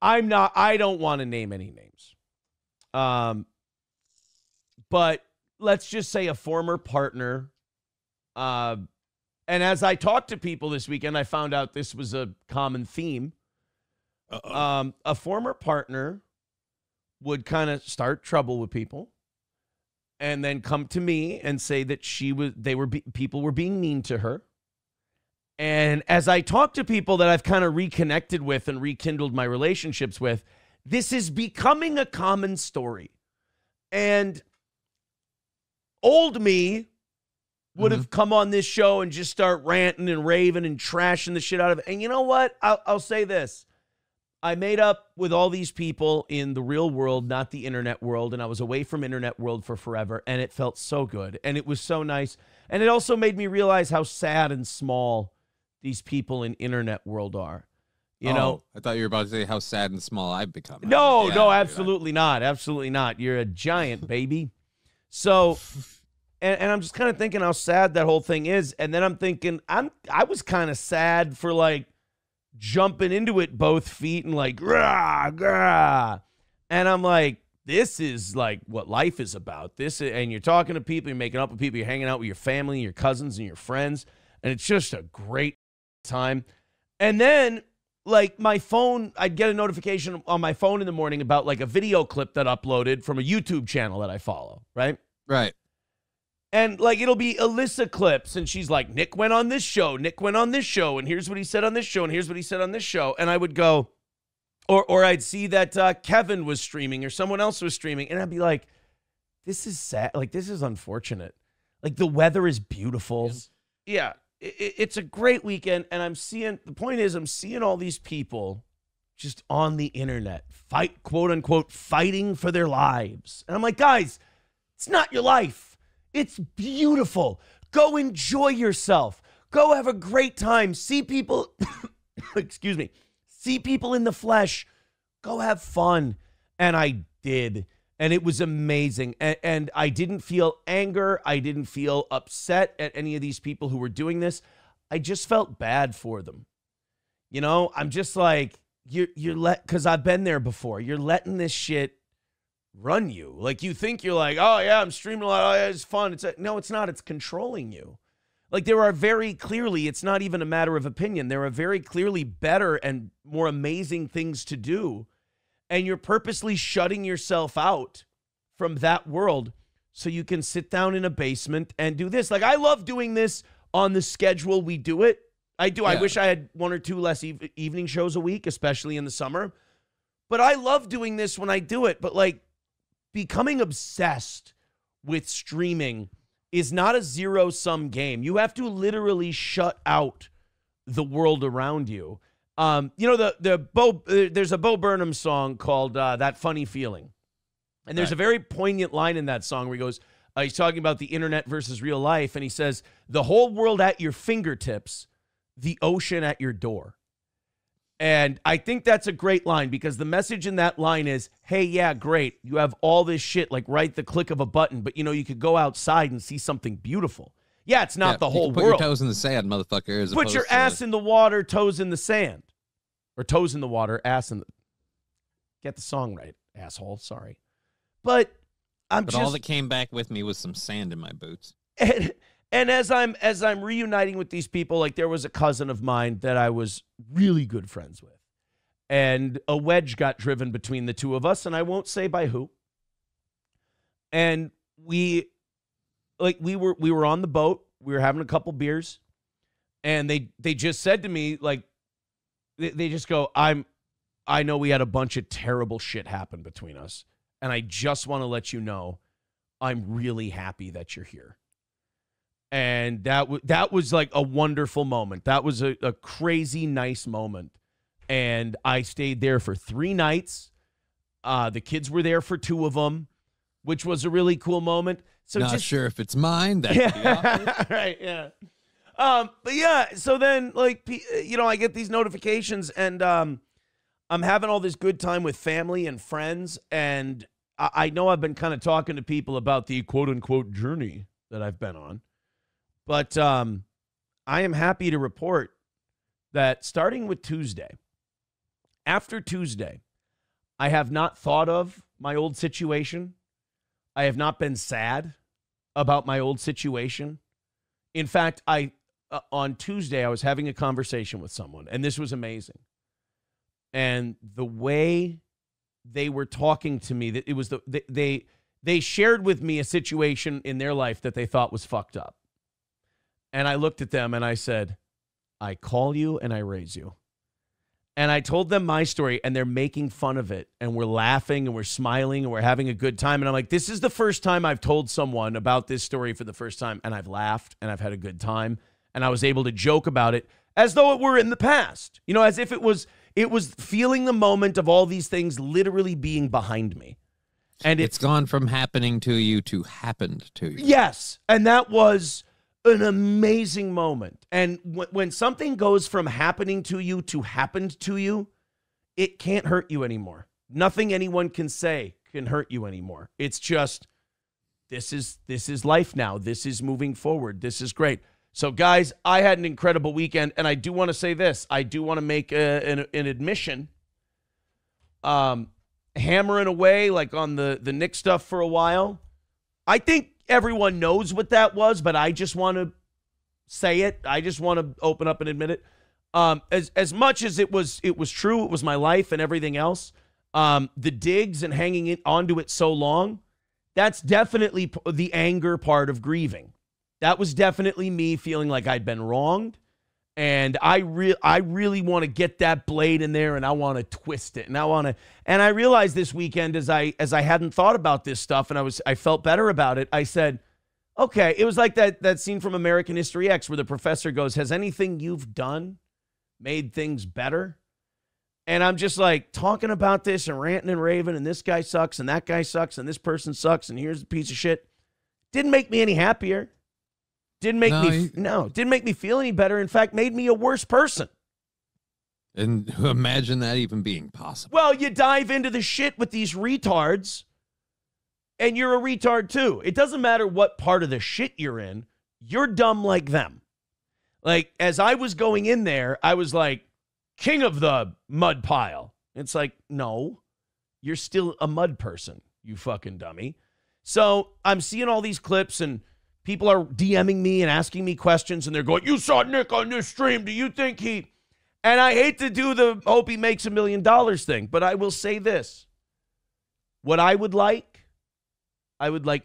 I don't want to name any names. But let's just say a former partner. And as I talked to people this weekend, I found out this was a common theme. A former partner would kind of start trouble with people and then come to me and say that people were being mean to her. And as I talk to people that I've kind of reconnected with and rekindled my relationships with, this is becoming a common story. And old me would have come on this show and just start ranting and raving and trashing the shit out of it. And you know what? I'll say this. I made up with all these people in the real world, not the internet world, and I was away from internet world for forever, and it felt so good, and it was so nice. And it also made me realize how sad and small these people in internet world are. You know? I thought you were about to say how sad and small I've become. No, absolutely not. Absolutely not. You're a giant, baby. So... And I'm just kind of thinking how sad that whole thing is. And then I'm thinking, I was kind of sad for like jumping into it both feet and like, rah, rah. And I'm like, this is like what life is about. And you're talking to people, you're making up with people, you're hanging out with your family, your cousins, and your friends. And it's just a great time. And then like my phone, I'd get a notification on my phone in the morning about like a video clip that uploaded from a YouTube channel that I follow, right? Right. And, like, it'll be Alyssa clips, and she's like, Nick went on this show, Nick went on this show, and here's what he said on this show, and here's what he said on this show. And I would go, or I'd see that Kevin was streaming or someone else was streaming, and I'd be like, this is sad. Like, this is unfortunate. Like, the weather is beautiful. Yes. Yeah, it's a great weekend, and the point is, I'm seeing all these people just on the internet, quote unquote, fighting for their lives. And I'm like, guys, it's not your life. It's beautiful. Go enjoy yourself. Go have a great time. See people, excuse me, see people in the flesh. Go have fun. And I did. And it was amazing. And I didn't feel anger. I didn't feel upset at any of these people who were doing this. I just felt bad for them. You know, I'm just like, because I've been there before. You're letting this shit run you. Like, you think you're like, oh yeah, I'm streaming a lot, oh yeah, it's fun. No, it's not. It's controlling you. Like, there are very clearly, it's not even a matter of opinion. There are very clearly better and more amazing things to do. And you're purposely shutting yourself out from that world so you can sit down in a basement and do this. Like, I love doing this on the schedule we do it. I do. Yeah. I wish I had one or two less evening shows a week, especially in the summer. But I love doing this when I do it. But like, becoming obsessed with streaming is not a zero-sum game. You have to literally shut out the world around you. You know, there's a Bo Burnham song called That Funny Feeling. And there's a very poignant line in that song where he goes, he's talking about the internet versus real life. And he says, the whole world at your fingertips, the ocean at your door. And I think that's a great line because the message in that line is, hey, yeah, great. You have all this shit like right the click of a button, but you know, you could go outside and see something beautiful. Yeah, it's not the whole world. Put your toes in the sand, motherfucker. Put your ass in the water, toes in the sand. Or toes in the water, ass in the... Get the song right, asshole. Sorry. But all that came back with me was some sand in my boots. And as I'm reuniting with these people, like there was a cousin of mine that I was really good friends with. And a wedge got driven between the two of us, and I won't say by who. And we were on the boat, we were having a couple beers, and they just said to me, like, they just go, I know we had a bunch of terrible shit happen between us, and I just want to let you know I'm really happy that you're here. And that was like a wonderful moment. That was a crazy nice moment. And I stayed there for 3 nights. The kids were there for 2 of them, which was a really cool moment. So not sure if it's mine. That could be awkward. Right, yeah. But yeah, so then, like, you know, I get these notifications, and I'm having all this good time with family and friends, and I know I've been kind of talking to people about the quote-unquote journey that I've been on. But I am happy to report that starting with Tuesday, after Tuesday, I have not thought of my old situation. I have not been sad about my old situation. In fact, on Tuesday, I was having a conversation with someone, and this was amazing. And the way they were talking to me, that it was they shared with me a situation in their life that they thought was fucked up. And I looked at them and I said, I call you and I raise you. And I told them my story, and they're making fun of it, and we're laughing and we're smiling and we're having a good time. And I'm like, this is the first time I've told someone about this story for the first time, and I've laughed and I've had a good time, and I was able to joke about it as though it were in the past, you know, as if it was feeling the moment of all these things literally being behind me. And it's gone from happening to you to happened to you. Yes. And that was an amazing moment. And when something goes from happening to you to happened to you, it can't hurt you anymore. Nothing anyone can say can hurt you anymore. It's just, this is life now. This is moving forward. This is great. So, guys, I had an incredible weekend, and I do want to say this. I do want to make an admission. Hammering away like on the Nick stuff for a while. I think everyone knows what that was, but I just want to say it. I just want to open up and admit it. As much as it was true, it was my life and everything else. The digs and hanging onto it so long, that's definitely the anger part of grieving. That was definitely me feeling like I'd been wronged, and I really want to get that blade in there, and I want to twist it, and I realized this weekend as I hadn't thought about this stuff, and I felt better about it. I said, okay, it was like that scene from American History X where the professor goes, has anything you've done made things better? And I'm just like talking about this and ranting and raving, and this guy sucks, and that guy sucks, and this person sucks, and here's a piece of shit. Didn't make me any happier. Didn't make me feel any better. In fact, made me a worse person. And imagine that even being possible. Well, you dive into the shit with these retards, and you're a retard too. It doesn't matter what part of the shit you're in. You're dumb like them. Like, as I was going in there, I was like, king of the mud pile. It's like, no, you're still a mud person, you fucking dummy. So I'm seeing all these clips, and people are DMing me and asking me questions, and they're going, you saw Nick on this stream. Do you think he... And I hate to do the hope he makes $1 million thing, but I will say this. What I would like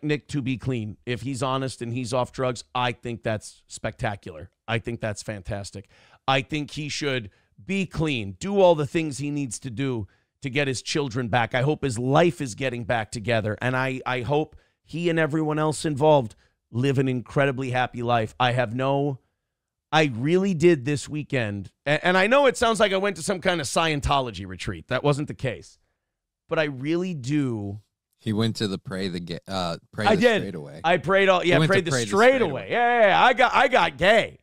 Nick to be clean. If he's honest and he's off drugs, I think that's spectacular. I think that's fantastic. I think he should be clean, do all the things he needs to do to get his children back. I hope his life is getting back together, and I hope he and everyone else involved live an incredibly happy life. I really did this weekend. And I know it sounds like I went to some kind of Scientology retreat. That wasn't the case. But I really do. He went to the pray I did. straight away. I prayed prayed the straight away. Yeah. I got gay.